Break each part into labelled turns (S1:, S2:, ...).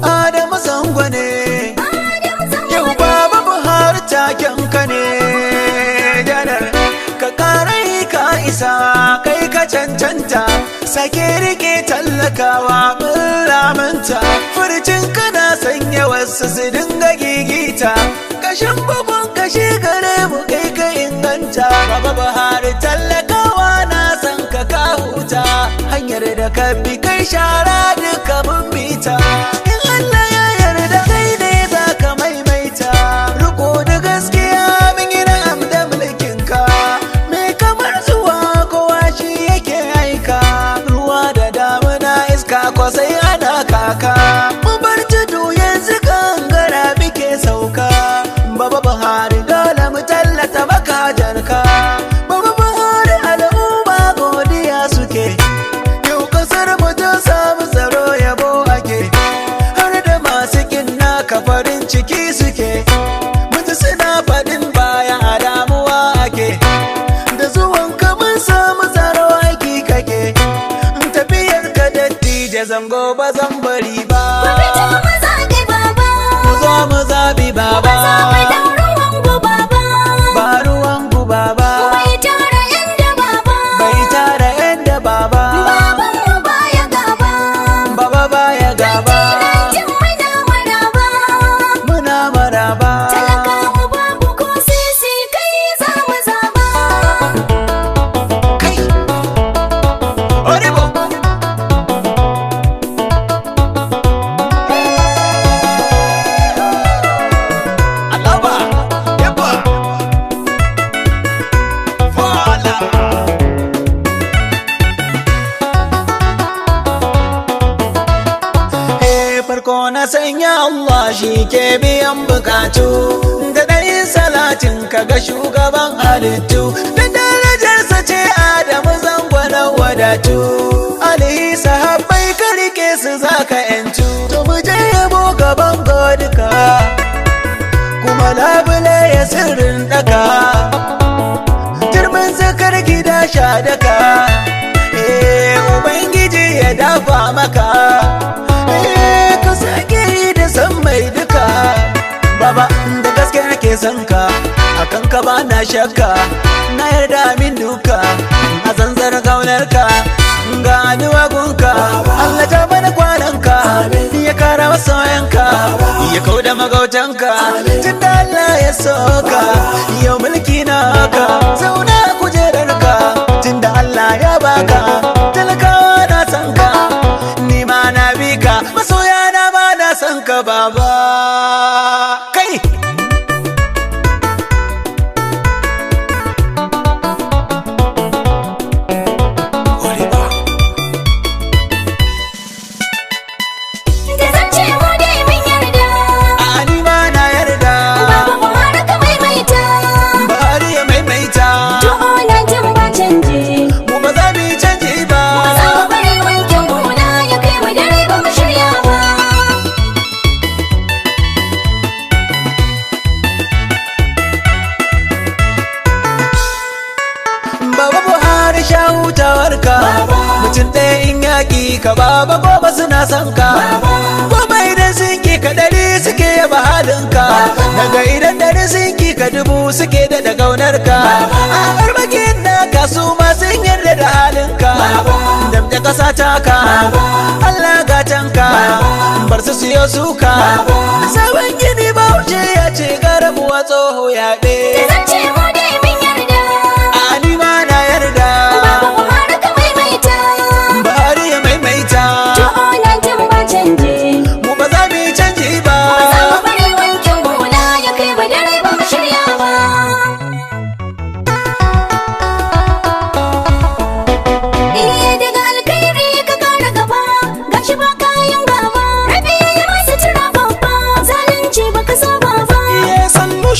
S1: Adamu Zango ne, yau Baba Buhari takenka ne. Janar ka ƙarai ka isa, kai ka cancanta, sake rike tallakawa mun lamanta. Furcin kana sanya wasu su dinga gigita, kashin bugun kashi gare mu kai ka inganta. Baba Buhari tallakawa na san ka huta, hanyar da ka bi kai shara duka mun bita. Allah ya yarda kai ne za ka maimaita, riko da gaskiya min yi na'am da mulkinka. Me kamar zuwa kowa shi yake aika, ruwa da damuna iska kwasai ana kaka. Mu bar tudu yanzu gangara muke sauka, Baba Buhari dole mu tallata makajarka. Baba Buhari al'umma godiya suke, yau kasar mu ta samu tsaro yabo ake. Ka farin ciki suke, mutu suna faɗin baya a damuwa ake. Da zuwan ka mun samu tsaro aiki kake, tafiyar ka dattija Zango ba zan bari ba. Mu zo mu zaɓi baba, ba ruwan gu baba, bai tara yan da baba, baba baya gaba. Farko na sanya Allah shi ke biyan bukatu, da ɗayin salatin kaga shugaban halittu, da darajarsa ce Adamu Zango na wadatu. Alihi sahabbai ka rike su zaka yantu, to mu je yabo gaban godika, kuma labule ya sirrin daka, turmin zakar gida sha daka. Ubangiji ya dafa maka, ka sake yi da san mai duka. Baba da gaske nake son ka, akan ka ba na shakka, na yarda min duka, a zanzar kaunar ka ga aduwagunka. Allah ta bani kwananka, ya kara masoyanka, ya kauda magautanka. Tunda Allah ya soka, yau mulki na haka, zauna kujerarka. Tunda Allah ya baka, talakawa na san ka, ni ma na bi ka, masoya na ma na san ka baba. Kai hutawarka, mutum ɗaya in yaƙi ka baba gobe suna son ka. Gobe idan sun ki ka ɗari suke yaba halinka, daga idan ɗari sun ki ka dubu suke da ƙaunarka. A armakin naka su ma sun yarda da halinka, damta ƙasa taka Allah gatanka, bar su siyo suka. Sabon gini Bauchi ya ce garabuwa tsoho yaɓe.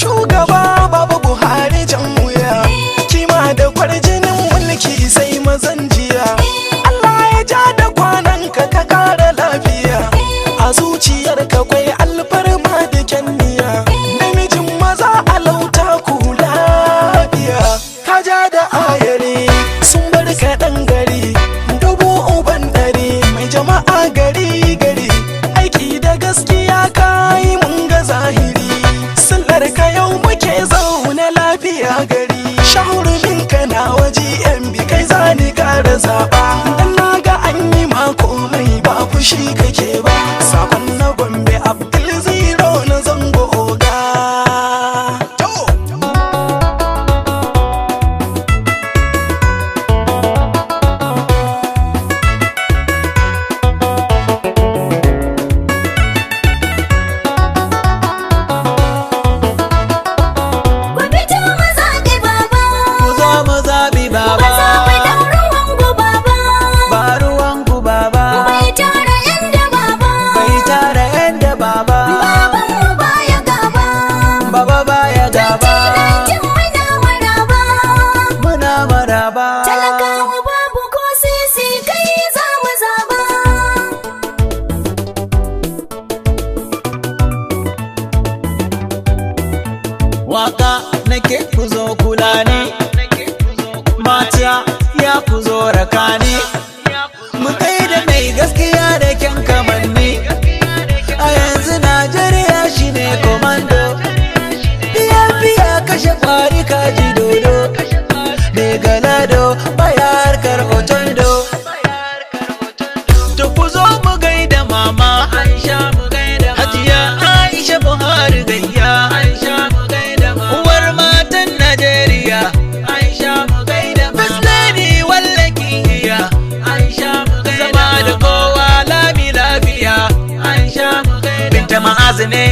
S1: Shugaba
S2: zaɓa. Dan na ga an yi mako mai ba fushi kake ba. Sakon na Gombe Abdul Zero na zango oga.
S3: Talakawa babu ko sisi kai za mu zaba.
S1: Waka nake ku zo kula ne, mata ya ku zo raka ne, mu kai da mai gaskiya da kyan kamanni. A yanzu Najeriya shine komando, biya kashe kwari kaji dodo. Me galado baya harkar otondo. To ku zo mu gaida mama Aisha, mu gaida Hajiya Aisha Buhari gayya. Aisha mu gaida mama, uwar matan Najeriya. Aisha mu gaida mama, First Lady wallakiya. Aisha mu gaida zama da kowa lami lafiya. Aisha mu gaida Binta Ma'azu ne